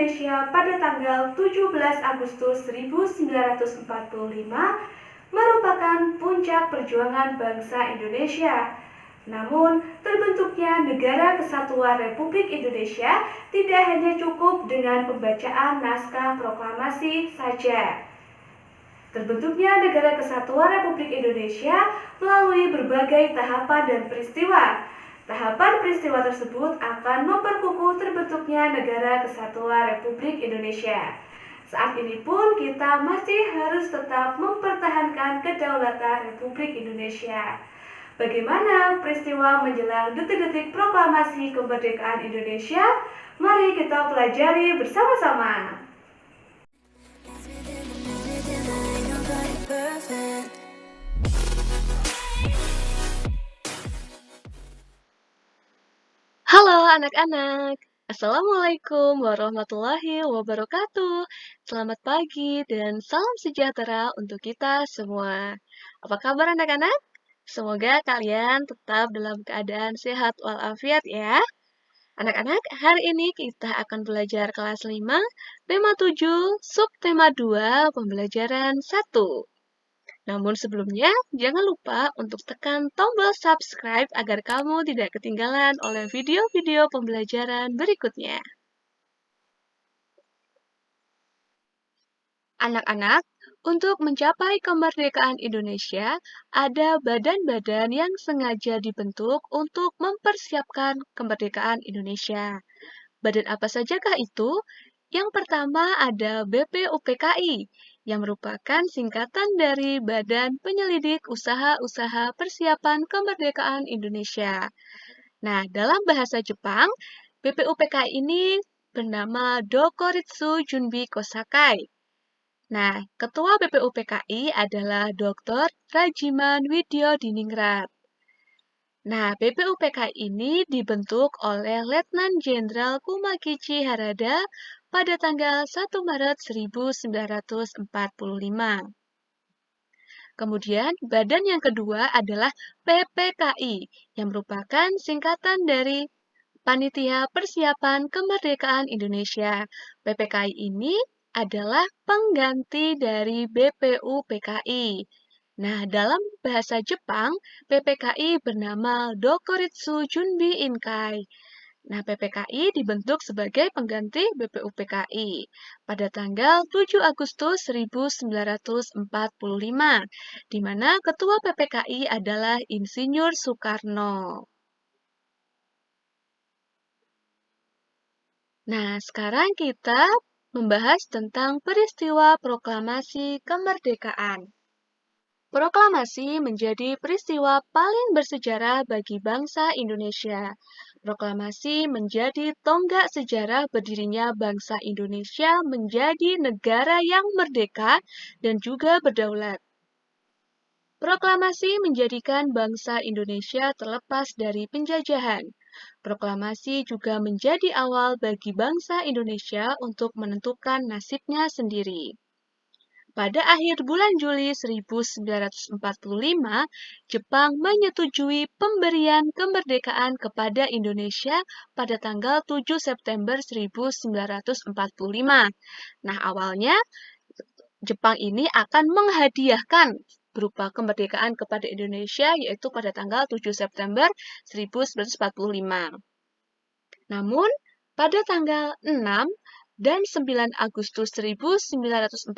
Indonesia pada tanggal 17 Agustus 1945 merupakan puncak perjuangan bangsa Indonesia. Namun, terbentuknya Negara Kesatuan Republik Indonesia tidak hanya cukup dengan pembacaan naskah proklamasi saja. Terbentuknya Negara Kesatuan Republik Indonesia melalui berbagai tahapan dan peristiwa. Tahapan peristiwa tersebut akan memperkukuh terbentuknya Negara Kesatuan Republik Indonesia. Saat ini pun kita masih harus tetap mempertahankan kedaulatan Republik Indonesia. Bagaimana peristiwa menjelang detik-detik proklamasi kemerdekaan Indonesia? Mari kita pelajari bersama-sama. Halo anak-anak, Assalamualaikum warahmatullahi wabarakatuh. Selamat pagi dan salam sejahtera untuk kita semua. Apa kabar anak-anak? Semoga kalian tetap dalam keadaan sehat walafiat ya. Anak-anak, hari ini kita akan belajar kelas 5, tema 7, subtema 2, pembelajaran 1. Namun sebelumnya, jangan lupa untuk tekan tombol subscribe agar kamu tidak ketinggalan oleh video-video pembelajaran berikutnya. Anak-anak, untuk mencapai kemerdekaan Indonesia, ada badan-badan yang sengaja dibentuk untuk mempersiapkan kemerdekaan Indonesia. Badan apa sajakah itu? Yang pertama ada BPUPKI, yang merupakan singkatan dari Badan Penyelidik Usaha-Usaha Persiapan Kemerdekaan Indonesia. Nah, dalam bahasa Jepang, BPUPKI ini bernama Dokoritsu Junbi Kosakai. Nah, Ketua BPUPKI adalah Dr. Rajiman Widyodiningrat. Nah, BPUPKI ini dibentuk oleh Letnan Jenderal Kumakichi Harada pada tanggal 1 Maret 1945. Kemudian, badan yang kedua adalah PPKI, yang merupakan singkatan dari Panitia Persiapan Kemerdekaan Indonesia. PPKI ini adalah pengganti dari BPUPKI. Nah, dalam bahasa Jepang, PPKI bernama Dokoritsu Junbi Inkai. Nah, PPKI dibentuk sebagai pengganti BPUPKI pada tanggal 7 Agustus 1945, di mana Ketua PPKI adalah Insinyur Soekarno. Nah, sekarang kita membahas tentang peristiwa proklamasi kemerdekaan. Proklamasi menjadi peristiwa paling bersejarah bagi bangsa Indonesia. Proklamasi menjadi tonggak sejarah berdirinya bangsa Indonesia menjadi negara yang merdeka dan juga berdaulat. Proklamasi menjadikan bangsa Indonesia terlepas dari penjajahan. Proklamasi juga menjadi awal bagi bangsa Indonesia untuk menentukan nasibnya sendiri. Pada akhir bulan Juli 1945, Jepang menyetujui pemberian kemerdekaan kepada Indonesia pada tanggal 7 September 1945. Nah, awalnya Jepang ini akan menghadiahkan berupa kemerdekaan kepada Indonesia yaitu pada tanggal 7 September 1945. Namun, pada tanggal 6 dan 9 Agustus 1945,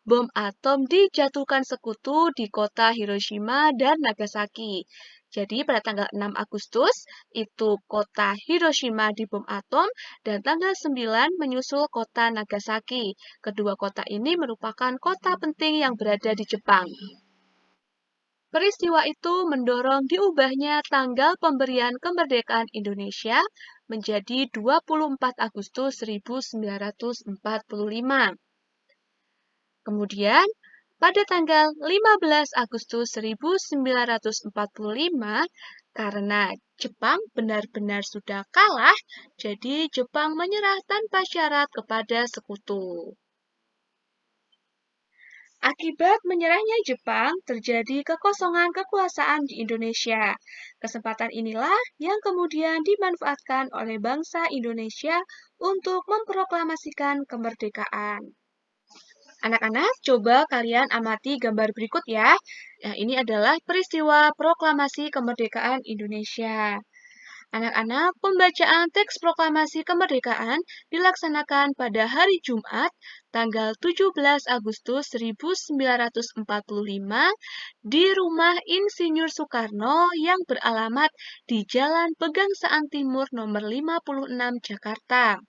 bom atom dijatuhkan sekutu di kota Hiroshima dan Nagasaki. Jadi pada tanggal 6 Agustus, itu kota Hiroshima dibom atom, dan tanggal 9 menyusul kota Nagasaki. Kedua kota ini merupakan kota penting yang berada di Jepang. Peristiwa itu mendorong diubahnya tanggal pemberian kemerdekaan Indonesia menjadi 24 Agustus 1945. Kemudian, pada tanggal 15 Agustus 1945, karena Jepang benar-benar sudah kalah, jadi Jepang menyerah tanpa syarat kepada sekutu. Akibat menyerahnya Jepang, terjadi kekosongan kekuasaan di Indonesia. Kesempatan inilah yang kemudian dimanfaatkan oleh bangsa Indonesia untuk memproklamasikan kemerdekaan. Anak-anak, coba kalian amati gambar berikut ya. Nah, ini adalah peristiwa proklamasi kemerdekaan Indonesia. Anak-anak, pembacaan teks proklamasi kemerdekaan dilaksanakan pada hari Jumat, tanggal 17 Agustus 1945 di Rumah Insinyur Soekarno yang beralamat di Jalan Pegangsaan Timur nomor 56 Jakarta.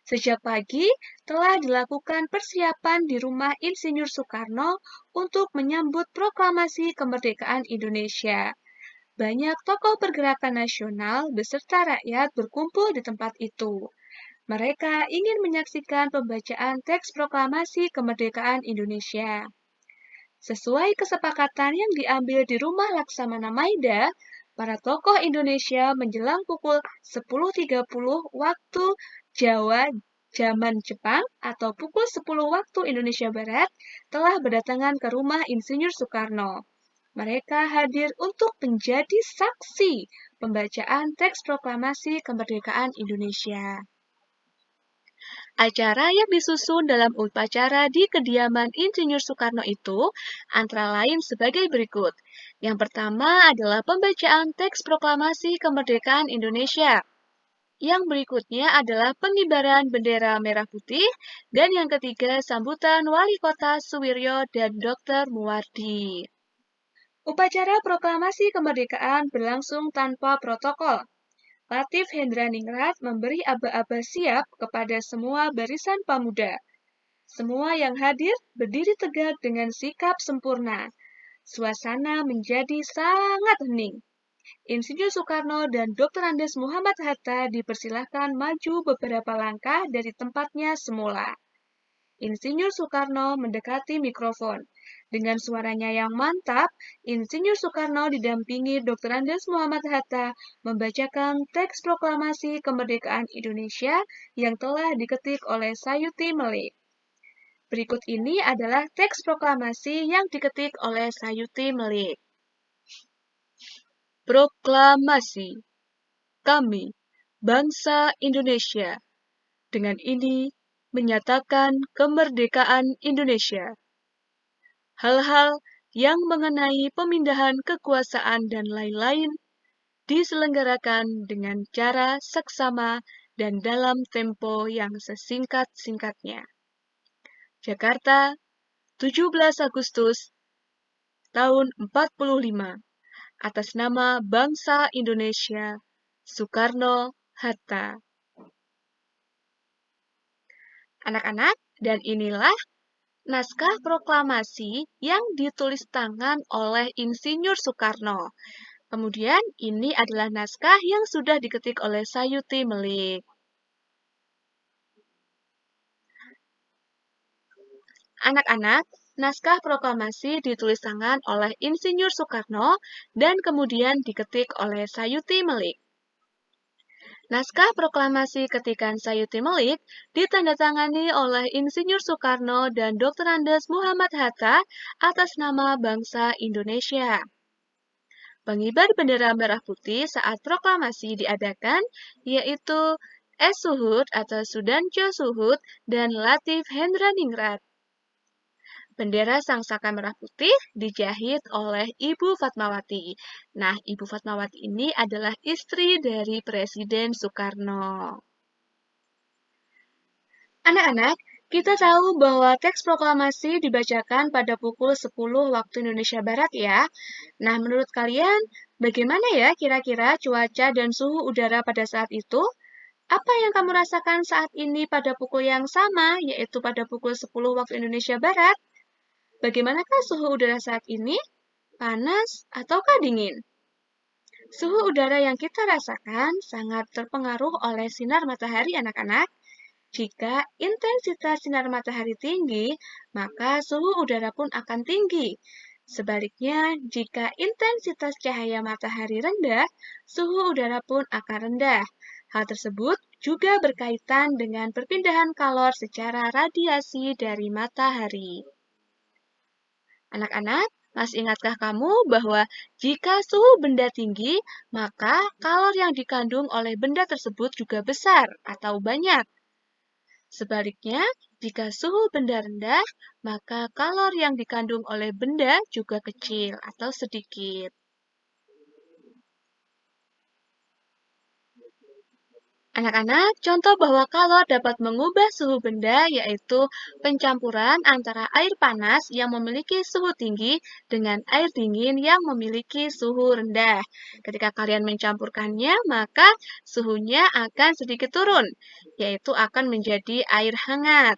Sejak pagi telah dilakukan persiapan di Rumah Insinyur Soekarno untuk menyambut proklamasi kemerdekaan Indonesia. Banyak tokoh pergerakan nasional beserta rakyat berkumpul di tempat itu. Mereka ingin menyaksikan pembacaan teks proklamasi kemerdekaan Indonesia. Sesuai kesepakatan yang diambil di Rumah Laksamana Maida, para tokoh Indonesia menjelang pukul 10.30 waktu Jawa zaman Jepang atau pukul 10 waktu Indonesia Barat telah berdatangan ke Rumah Insinyur Soekarno. Mereka hadir untuk menjadi saksi pembacaan teks proklamasi kemerdekaan Indonesia. Acara yang disusun dalam upacara di kediaman Insinyur Soekarno itu antara lain sebagai berikut. Yang pertama adalah pembacaan teks proklamasi kemerdekaan Indonesia. Yang berikutnya adalah pengibaran bendera merah putih, dan yang ketiga sambutan Wali Kota Suwiryo dan Dr. Muwardi. Upacara proklamasi kemerdekaan berlangsung tanpa protokol. Latif Hendraningrat memberi aba-aba siap kepada semua barisan pemuda. Semua yang hadir berdiri tegak dengan sikap sempurna. Suasana menjadi sangat hening. Insinyur Soekarno dan Dr. Andes Muhammad Hatta dipersilahkan maju beberapa langkah dari tempatnya semula. Insinyur Soekarno mendekati mikrofon. Dengan suaranya yang mantap, Insinyur Soekarno didampingi Dr. Andes Muhammad Hatta membacakan teks proklamasi kemerdekaan Indonesia yang telah diketik oleh Sayuti Melik. Berikut ini adalah teks proklamasi yang diketik oleh Sayuti Melik. Proklamasi. Kami, bangsa Indonesia, dengan ini menyatakan kemerdekaan Indonesia. Hal-hal yang mengenai pemindahan kekuasaan dan lain-lain diselenggarakan dengan cara seksama dan dalam tempo yang sesingkat-singkatnya. Jakarta, 17 Agustus tahun 45. Atas nama bangsa Indonesia, Soekarno-Hatta. Anak-anak, dan inilah naskah proklamasi yang ditulis tangan oleh Insinyur Soekarno. Kemudian, ini adalah naskah yang sudah diketik oleh Sayuti Melik. Anak-anak, naskah proklamasi ditulis tangan oleh Insinyur Soekarno dan kemudian diketik oleh Sayuti Melik. Naskah proklamasi ketikan Sayuti Melik ditandatangani oleh Insinyur Soekarno dan Dr. Andes Muhammad Hatta atas nama bangsa Indonesia. Pengibar bendera merah putih saat proklamasi diadakan yaitu S. Suhud atau Sudanjo Suhud dan Latif Hendraningrat. Bendera Sangsaka Merah Putih dijahit oleh Ibu Fatmawati. Nah, Ibu Fatmawati ini adalah istri dari Presiden Soekarno. Anak-anak, kita tahu bahwa teks proklamasi dibacakan pada pukul 10 waktu Indonesia Barat ya. Nah, menurut kalian, bagaimana ya kira-kira cuaca dan suhu udara pada saat itu? Apa yang kamu rasakan saat ini pada pukul yang sama, yaitu pada pukul 10 waktu Indonesia Barat? Bagaimanakah suhu udara saat ini? Panas ataukah dingin? Suhu udara yang kita rasakan sangat terpengaruh oleh sinar matahari anak-anak. Jika intensitas sinar matahari tinggi, maka suhu udara pun akan tinggi. Sebaliknya, jika intensitas cahaya matahari rendah, suhu udara pun akan rendah. Hal tersebut juga berkaitan dengan perpindahan kalor secara radiasi dari matahari. Anak-anak, masih ingatkah kamu bahwa jika suhu benda tinggi, maka kalor yang dikandung oleh benda tersebut juga besar atau banyak? Sebaliknya, jika suhu benda rendah, maka kalor yang dikandung oleh benda juga kecil atau sedikit. Anak-anak, contoh bahwa kalor dapat mengubah suhu benda yaitu pencampuran antara air panas yang memiliki suhu tinggi dengan air dingin yang memiliki suhu rendah. Ketika kalian mencampurkannya, maka suhunya akan sedikit turun, yaitu akan menjadi air hangat.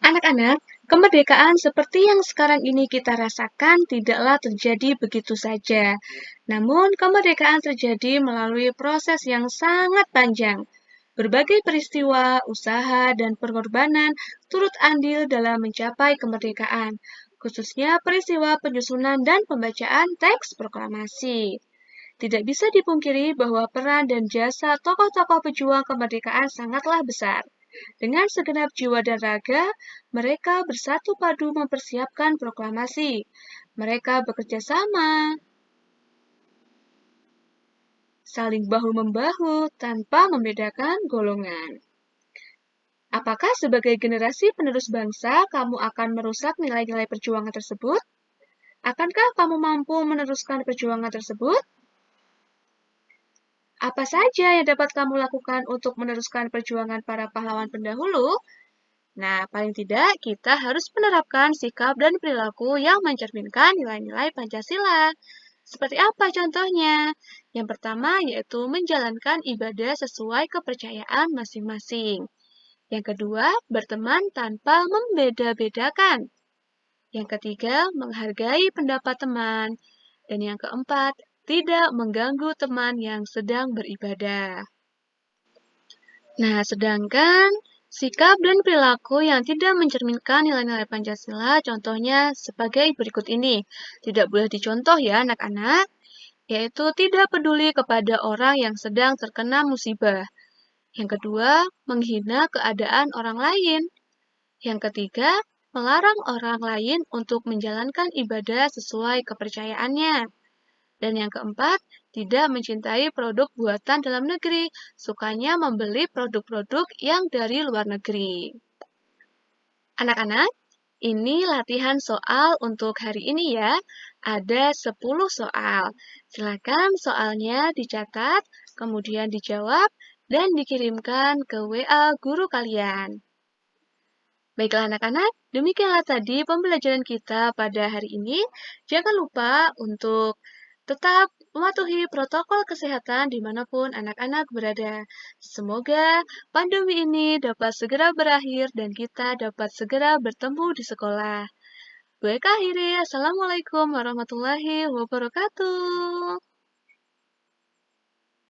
Anak-anak, kemerdekaan seperti yang sekarang ini kita rasakan tidaklah terjadi begitu saja. Namun, kemerdekaan terjadi melalui proses yang sangat panjang. Berbagai peristiwa, usaha, dan pengorbanan turut andil dalam mencapai kemerdekaan, khususnya peristiwa penyusunan dan pembacaan teks proklamasi. Tidak bisa dipungkiri bahwa peran dan jasa tokoh-tokoh pejuang kemerdekaan sangatlah besar. Dengan segenap jiwa dan raga, mereka bersatu padu mempersiapkan proklamasi. Mereka bekerja sama, saling bahu-membahu tanpa membedakan golongan. Apakah sebagai generasi penerus bangsa, kamu akan merusak nilai-nilai perjuangan tersebut? Akankah kamu mampu meneruskan perjuangan tersebut? Apa saja yang dapat kamu lakukan untuk meneruskan perjuangan para pahlawan pendahulu? Nah, paling tidak kita harus menerapkan sikap dan perilaku yang mencerminkan nilai-nilai Pancasila. Seperti apa contohnya? Yang pertama yaitu menjalankan ibadah sesuai kepercayaan masing-masing. Yang kedua, berteman tanpa membeda-bedakan. Yang ketiga, menghargai pendapat teman. Dan yang keempat, tidak mengganggu teman yang sedang beribadah. Nah, sedangkan sikap dan perilaku yang tidak mencerminkan nilai-nilai Pancasila, contohnya sebagai berikut ini. Tidak boleh dicontoh ya anak-anak, yaitu tidak peduli kepada orang yang sedang terkena musibah. Yang kedua, menghina keadaan orang lain. Yang ketiga, melarang orang lain untuk menjalankan ibadah sesuai kepercayaannya. Dan yang keempat, tidak mencintai produk buatan dalam negeri, sukanya membeli produk-produk yang dari luar negeri. Anak-anak, ini latihan soal untuk hari ini ya. Ada 10 soal. Silakan soalnya dicatat, kemudian dijawab, dan dikirimkan ke WA guru kalian. Baiklah anak-anak, demikianlah tadi pembelajaran kita pada hari ini. Jangan lupa untuk tetap mematuhi protokol kesehatan dimanapun anak-anak berada. Semoga pandemi ini dapat segera berakhir dan kita dapat segera bertemu di sekolah. Baik, akhiri. Assalamualaikum warahmatullahi wabarakatuh.